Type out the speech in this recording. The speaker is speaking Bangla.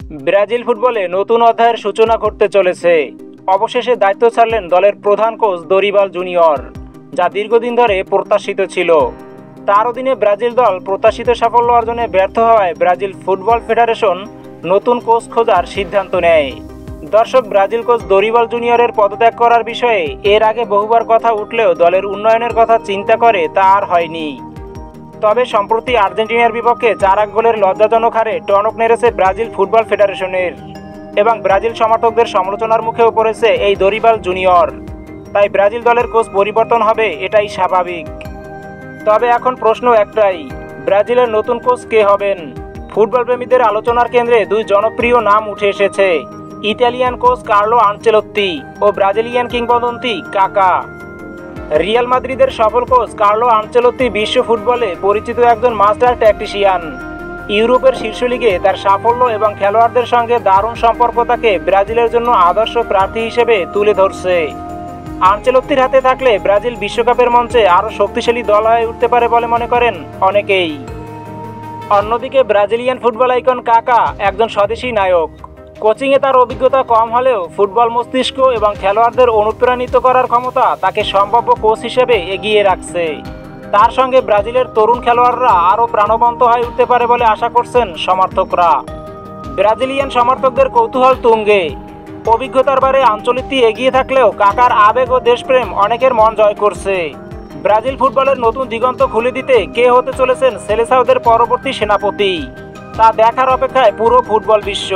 ব্রাজিল ফুটবলে নতুন অধ্যায়ের সূচনা করতে চলেছে। অবশেষে দায়িত্ব ছাড়লেন দলের প্রধান কোচ দরিবাল জুনিয়র, যা দীর্ঘদিন ধরে প্রত্যাশিত ছিল। তার অধীনে ব্রাজিল দল প্রত্যাশিত সাফল্য অর্জনে ব্যর্থ হওয়ায় ব্রাজিল ফুটবল ফেডারেশন নতুন কোচ খোঁজার সিদ্ধান্ত নেয়। দর্শক, ব্রাজিল কোচ দরিবাল জুনিয়রের পদত্যাগ করার বিষয়ে এর আগে বহুবার কথা উঠলেও দলের উন্নয়নের কথা চিন্তা করে তা আর হয়নি। তবে সম্প্রতি আর্জেন্টিনার বিপক্ষে 4-1 গোলের লজ্জাজনক হারে টনক নেড়েছে ব্রাজিল ফুটবল ফেডারেশনের এবং ব্রাজিল সমর্থকদের সমালোচনার মুখেও পড়েছে এই দরিবাল জুনিয়র। তাই ব্রাজিল দলের কোচ পরিবর্তন হবে, এটাই স্বাভাবিক। তবে এখন প্রশ্ন একটাই, ব্রাজিলের নতুন কোচ কে হবেন? ফুটবল প্রেমীদের আলোচনার কেন্দ্রে দুই জনপ্রিয় নাম উঠে এসেছে, ইতালিয়ান কোচ কার্লো আনচেলত্তি ও ব্রাজিলিয়ান কিংবদন্তি কাকা। রিয়াল মাদ্রিদের সফল কোচ কার্লো আনচেলত্তি বিশ্ব ফুটবলে পরিচিত একজন মাস্টার ট্যাকটিশিয়ান। ইউরোপের শীর্ষ লিগে তার সাফল্য এবং খেলোয়াড়দের সঙ্গে দারুণ সম্পর্ক তাকে ব্রাজিলের জন্য আদর্শ প্রার্থী হিসেবে তুলে ধরছে। আনচেলত্তির হাতে থাকলে ব্রাজিল বিশ্বকাপের মঞ্চে আরও শক্তিশালী দল হয়ে উঠতে পারে বলে মনে করেন অনেকেই। অন্যদিকে ব্রাজিলিয়ান ফুটবল আইকন কাকা একজন স্বদেশী নায়ক। কোচিংয়ে তার অভিজ্ঞতা কম হলেও ফুটবল মস্তিষ্ক এবং খেলোয়াড়দের অনুপ্রাণিত করার ক্ষমতা তাকে সম্ভাব্য কোচ হিসেবে এগিয়ে রাখছে। তার সঙ্গে ব্রাজিলের তরুণ খেলোয়াড়রা আরও প্রাণবন্ত হয়ে উঠতে পারে বলে আশা করছেন সমর্থকরা। ব্রাজিলিয়ান সমর্থকদের কৌতূহল তুঙ্গে। অভিজ্ঞতার বারে আনচেলত্তি এগিয়ে থাকলেও কাকার আবেগ ও দেশপ্রেম অনেকের মন জয় করছে। ব্রাজিল ফুটবলের নতুন দিগন্ত খুলে দিতে কে হতে চলেছেন সেলেসাওদের পরবর্তী সেনাপতি, তা দেখার অপেক্ষায় পুরো ফুটবল বিশ্ব।